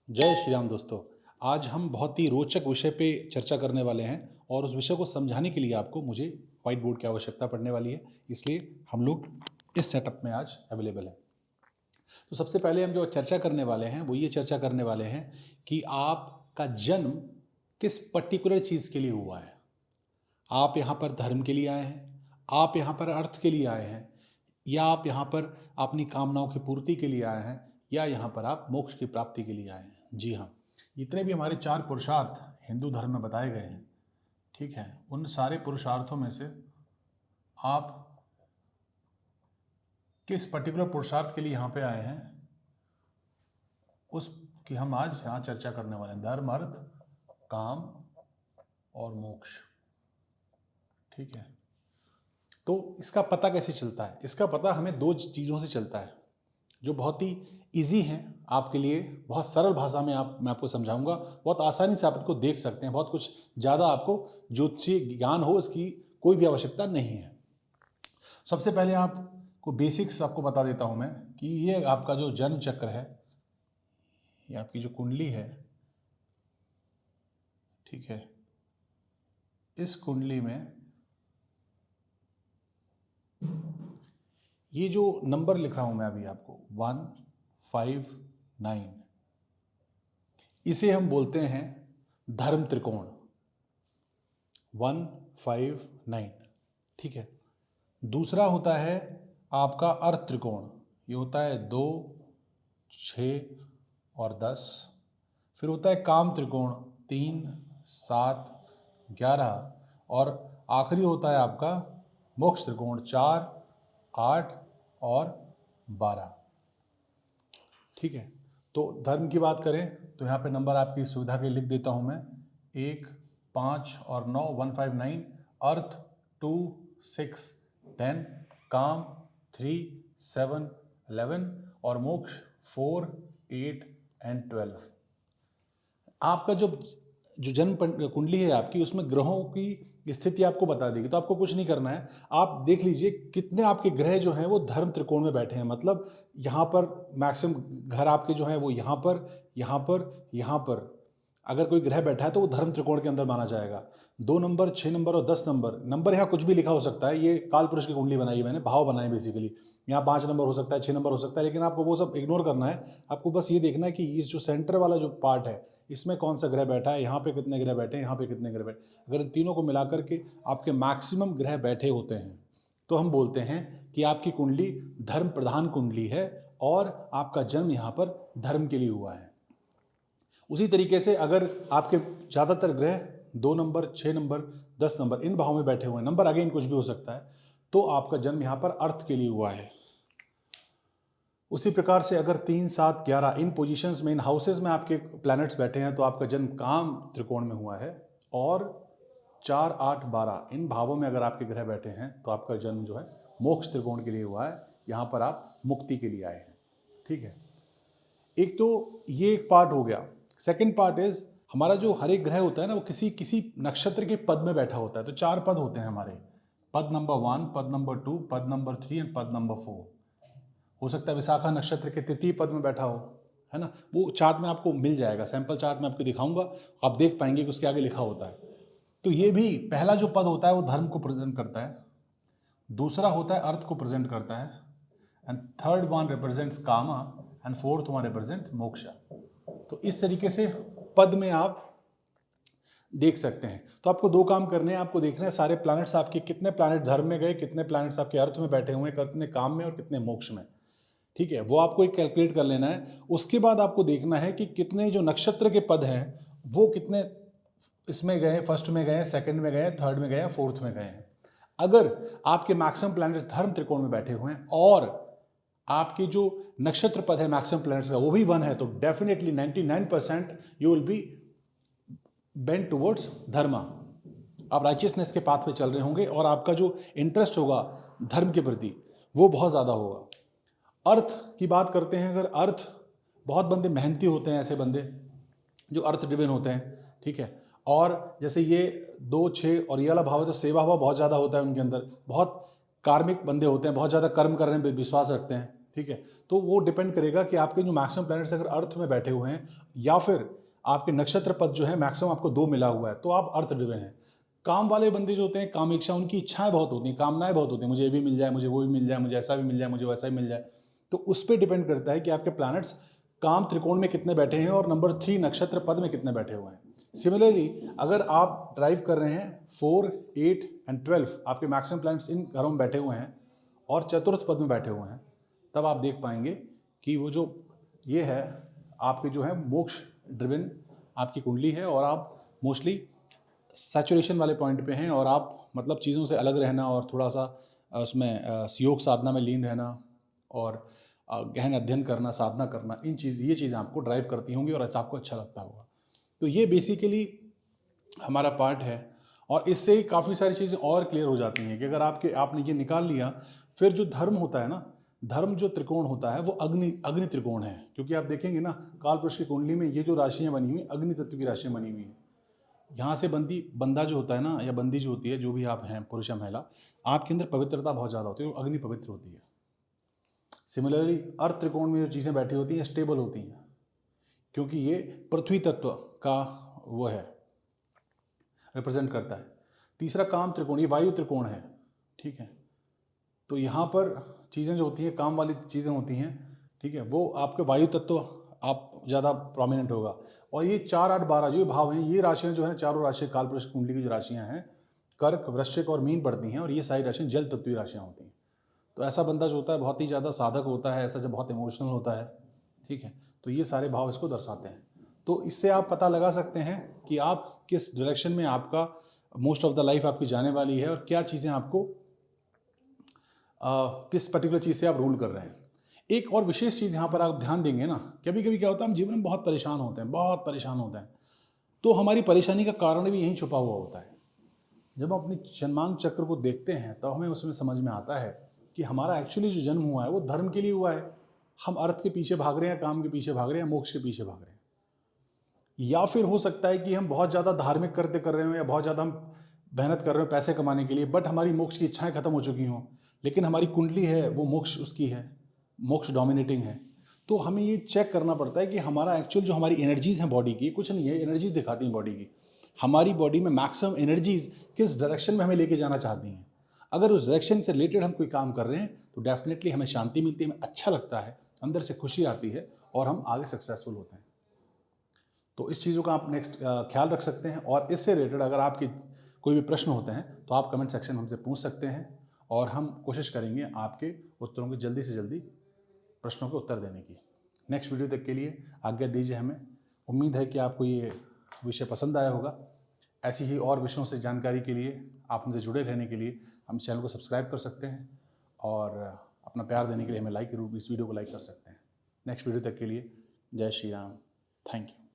जय श्री राम दोस्तों। आज हम बहुत ही रोचक विषय पे चर्चा करने वाले हैं और उस विषय को समझाने के लिए आपको मुझे व्हाइट बोर्ड की आवश्यकता पड़ने वाली है, इसलिए हम लोग इस सेटअप में आज अवेलेबल हैं। तो सबसे पहले हम जो चर्चा करने वाले हैं वो ये चर्चा करने वाले हैं कि आपका जन्म किस पर्टिकुलर चीज़ के लिए हुआ है। आप यहाँ पर धर्म के लिए आए हैं, आप यहाँ पर अर्थ के लिए आए हैं, या आप यहाँ पर अपनी कामनाओं की पूर्ति के लिए आए हैं, या यहाँ पर आप मोक्ष की प्राप्ति के लिए आए हैं। जी हाँ, जितने भी हमारे 4 पुरुषार्थ हिंदू धर्म में बताए गए हैं, ठीक है, उन सारे पुरुषार्थों में से आप किस पर्टिकुलर पुरुषार्थ के लिए यहाँ पे आए हैं उसकी हम आज यहाँ चर्चा करने वाले हैं। धर्म, अर्थ, काम और मोक्ष। ठीक है, तो इसका पता कैसे चलता है? इसका पता हमें 2 चीज़ों से चलता है जो बहुत ही इजी हैं आपके लिए। बहुत सरल भाषा में मैं आपको समझाऊंगा, बहुत आसानी से आप इसको देख सकते हैं। बहुत कुछ ज़्यादा आपको ज्योतिषीय ज्ञान हो इसकी कोई भी आवश्यकता नहीं है। सबसे पहले आपको बेसिक्स आपको बता देता हूं मैं कि ये आपका जो जन्म चक्र है, ये आपकी जो कुंडली है, ठीक है, इस कुंडली में ये जो नंबर लिख रहा हूं मैं अभी आपको 159, इसे हम बोलते हैं धर्म त्रिकोण। 159, ठीक है। दूसरा होता है आपका अर्थ त्रिकोण, ये होता है 2, 6 और 10। फिर होता है काम त्रिकोण 3, 7, 11 और आखिरी होता है आपका मोक्ष त्रिकोण 4, 8 और 12। ठीक है, तो धर्म की बात करें तो यहाँ पे नंबर आपकी सुविधा के लिख देता हूँ मैं, 1, 5 और 9, 159। अर्थ 2, 6, 10। काम 3, 7, 11 और मोक्ष 4, 8 एंड 12। आपका जो जन्म कुंडली है आपकी, उसमें ग्रहों की स्थिति आपको बता देगी। तो आपको कुछ नहीं करना है, आप देख लीजिए कितने आपके ग्रह जो हैं वो धर्म त्रिकोण में बैठे हैं। मतलब यहाँ पर मैक्सिमम घर आपके जो हैं वो यहाँ पर, यहाँ पर, यहाँ पर अगर कोई ग्रह बैठा है तो वो धर्म त्रिकोण के अंदर माना जाएगा। 2 नंबर, 6 नंबर और 10 नंबर यहाँ कुछ भी लिखा हो सकता है। ये काल पुरुष की कुंडली बनाई है मैंने, भाव बनाए बेसिकली। यहाँ 5 नंबर हो सकता है, 6 नंबर हो सकता है, लेकिन आपको वो सब इग्नोर करना है। आपको बस ये देखना है कि ये जो सेंटर वाला जो पार्ट है, इसमें कौन सा ग्रह बैठा है, यहाँ पे कितने ग्रह बैठे हैं, यहाँ पे कितने ग्रह बैठे। अगर इन तीनों को मिलाकर के आपके मैक्सिमम ग्रह बैठे होते हैं तो हम बोलते हैं कि आपकी कुंडली धर्म प्रधान कुंडली है और आपका जन्म यहाँ पर धर्म के लिए हुआ है। उसी तरीके से अगर आपके ज़्यादातर ग्रह 2 नंबर, 6 नंबर, 10 नंबर इन भावों में बैठे हुए हैं, नंबर अगेन कुछ भी हो सकता है, तो आपका जन्म यहाँ पर अर्थ के लिए हुआ है। उसी प्रकार से अगर 3, 7, 11 इन पोजीशंस में, इन हाउसेस में आपके प्लैनेट्स बैठे हैं तो आपका जन्म काम त्रिकोण में हुआ है। और 4, 8, 12 इन भावों में अगर आपके ग्रह बैठे हैं तो आपका जन्म जो है मोक्ष त्रिकोण के लिए हुआ है। यहाँ पर आप मुक्ति के लिए आए हैं। ठीक है, एक तो ये एक पार्ट हो गया। सेकेंड पार्ट इज, हमारा जो हर एक ग्रह होता है ना, वो किसी किसी नक्षत्र के पद में बैठा होता है। तो 4 पद होते हैं हमारे, पद नंबर 1, पद नंबर 2, पद नंबर 3 एंड पद नंबर 4। हो सकता है विशाखा नक्षत्र के तृतीय पद में बैठा हो, है ना। वो चार्ट में आपको मिल जाएगा, सैंपल चार्ट में आपको दिखाऊंगा, आप देख पाएंगे कि उसके आगे लिखा होता है। तो ये भी पहला जो पद होता है वो धर्म को प्रेजेंट करता है, दूसरा होता है अर्थ को प्रेजेंट करता है, and third one represents kama, and fourth one represent moksha. तो इस तरीके से पद में आप देख सकते हैं। तो आपको 2 काम करने हैं। आपको देखना है सारे प्लैनेट्स आपके, कितने प्लैनेट धर्म में गए, कितने प्लैनेट्स आपके अर्थ में बैठे हुए हैं, कितने काम में और कितने मोक्ष में। ठीक है, वो आपको एक कैलकुलेट कर लेना है। उसके बाद आपको देखना है कि कितने जो नक्षत्र के पद हैं वो कितने इसमें गए, फर्स्ट में गए, सेकंड में गए, थर्ड में गए, फोर्थ में गए हैं। अगर आपके मैक्सिमम प्लैनेट्स धर्म त्रिकोण में बैठे हुए हैं और आपके जो नक्षत्र पद है मैक्सिमम प्लैनेट्स का वो भी 1 है, तो definitely 99% you will be bend towards dharma. आप राइचियसनेस के पाथ पे चल रहे होंगे और आपका जो इंटरेस्ट होगा धर्म के प्रति वो बहुत ज़्यादा होगा। अर्थ की बात करते हैं, अगर अर्थ, बहुत बंदे मेहनती होते हैं, ऐसे बंदे जो अर्थ ड्रिवन होते हैं। ठीक है, और जैसे ये 2, 6 और ये वाला भाव है तो सेवा भाव बहुत ज़्यादा होता है उनके अंदर। बहुत कार्मिक बंदे होते हैं, बहुत ज़्यादा कर्म करने में विश्वास रखते हैं। ठीक है। तो वो डिपेंड करेगा कि आपके जो मैक्सिमम प्लैनेट्स अगर अर्थ में बैठे हुए हैं या फिर आपके नक्षत्र पथ जो है मैक्सिमम आपको 2 मिला हुआ है, तो आप अर्थ ड्रिवन हैं। काम वाले बंदे जो होते हैं, कामेक्षा, उनकी इच्छाएं बहुत होती हैं, कामनाएं बहुत होती हैं, मुझे ये भी मिल जाए, मुझे वो भी मिल जाए, मुझे ऐसा भी मिल जाए, मुझे वैसा भी मिल जाए। तो उस पर डिपेंड करता है कि आपके प्लैनेट्स काम त्रिकोण में कितने बैठे हैं और नंबर 3 नक्षत्र पद में कितने बैठे हुए हैं। सिमिलरली अगर आप ड्राइव कर रहे हैं 4, 8 एंड 12, आपके मैक्सिमम प्लैनेट्स इन घरों में बैठे हुए हैं और चतुर्थ पद में बैठे हुए हैं, तब आप देख पाएंगे कि वो जो ये है आपके जो है मोक्ष ड्रिवन आपकी कुंडली है और आप मोस्टली सैचुरेशन वाले पॉइंट पे हैं और आप मतलब चीज़ों से अलग रहना और थोड़ा सा उसमें योग साधना में लीन रहना और गहन अध्ययन करना, साधना करना, ये चीज़ें आपको ड्राइव करती होंगी और आपको अच्छा लगता होगा। तो ये बेसिकली हमारा पार्ट है और इससे ही काफ़ी सारी चीज़ें और क्लियर हो जाती हैं कि अगर आपने ये निकाल लिया, फिर जो धर्म होता है ना, धर्म जो त्रिकोण होता है वो अग्नि त्रिकोण है। क्योंकि आप देखेंगे ना काल पुरुष की कुंडली में ये जो राशियाँ बनी हुई अग्नि तत्व की राशियाँ बनी हुई हैं। यहाँ से बंदा जो होता है ना, या बंदी जो होती है, जो भी आप हैं पुरुष या महिला, आपके अंदर पवित्रता बहुत ज़्यादा होती है और अग्नि पवित्र होती है। सिमिलरली अर्थ त्रिकोण में जो चीज़ें बैठी होती हैं स्टेबल होती हैं, क्योंकि ये पृथ्वी तत्व का वो है, रिप्रेजेंट करता है। तीसरा काम त्रिकोण, ये वायु त्रिकोण है, ठीक है। तो यहाँ पर चीज़ें जो होती हैं, काम वाली चीज़ें होती हैं, ठीक है, वो आपके वायु तत्व आप ज़्यादा प्रोमिनेंट होगा। और ये 4, 8, 12 जो भाव हैं, ये राशियाँ जो हैं, चारों राशियाँ कालपुरुष कुंडली की जो राशियाँ हैं, कर्क, वृश्चिक और मीन पड़ती हैं और ये सारी राशियाँ जल तत्व की राशियाँ होती हैं। तो ऐसा बंदा जो होता है बहुत ही ज़्यादा साधक होता है, ऐसा जो बहुत इमोशनल होता है, ठीक है। तो ये सारे भाव इसको दर्शाते हैं। तो इससे आप पता लगा सकते हैं कि आप किस डायरेक्शन में आपका मोस्ट ऑफ द लाइफ आपकी जाने वाली है और क्या चीज़ें आपको किस पर्टिकुलर चीज़ से आप रूल कर रहे हैं। एक और विशेष चीज़ यहाँ पर आप ध्यान देंगे ना, कभी कभी क्या होता है, हम जीवन में बहुत परेशान होते हैं, बहुत परेशान होते हैं, तो हमारी परेशानी का कारण भी यहीं छुपा हुआ होता है। जब हम अपनी जन्मांक चक्र को देखते हैं तो हमें उसमें समझ में आता है कि हमारा एक्चुअली जो जन्म हुआ है वो धर्म के लिए हुआ है। हम अर्थ के पीछे भाग रहे हैं, काम के पीछे भाग रहे हैं, मोक्ष के पीछे भाग रहे हैं। या फिर हो सकता है कि हम बहुत ज़्यादा धार्मिक कृत्य कर रहे हो या बहुत ज़्यादा हम मेहनत कर रहे हो पैसे कमाने के लिए, बट हमारी मोक्ष की इच्छाएं खत्म हो चुकी हों, लेकिन हमारी कुंडली है वो मोक्ष उसकी है, मोक्ष डोमिनेटिंग है। तो हमें ये चेक करना पड़ता है कि हमारा एक्चुअल जो हमारी एनर्जीज़ हैं बॉडी की, कुछ नहीं है, एनर्जीज दिखाती हैं बॉडी की, हमारी बॉडी में मैक्सिमम एनर्जीज किस डायरेक्शन में हमें लेके जाना चाहती हैं। अगर उस डायरेक्शन से रिलेटेड हम कोई काम कर रहे हैं तो डेफिनेटली हमें शांति मिलती है, हमें अच्छा लगता है, अंदर से खुशी आती है और हम आगे सक्सेसफुल होते हैं। तो इस चीज़ों का आप नेक्स्ट ख्याल रख सकते हैं और इससे रिलेटेड अगर आपके कोई भी प्रश्न होते हैं तो आप कमेंट सेक्शन में हमसे पूछ सकते हैं और हम कोशिश करेंगे आपके उत्तरों के जल्दी से जल्दी प्रश्नों के उत्तर देने की। नेक्स्ट वीडियो तक के लिए आज्ञा दीजिए हमें। उम्मीद है कि आपको ये विषय पसंद आया होगा। ऐसी ही और विषयों से जानकारी के लिए आप हमसे जुड़े रहने के लिए हम चैनल को सब्सक्राइब कर सकते हैं और अपना प्यार देने के लिए हमें इस वीडियो को लाइक कर सकते हैं। नेक्स्ट वीडियो तक के लिए जय श्री राम। Thank you.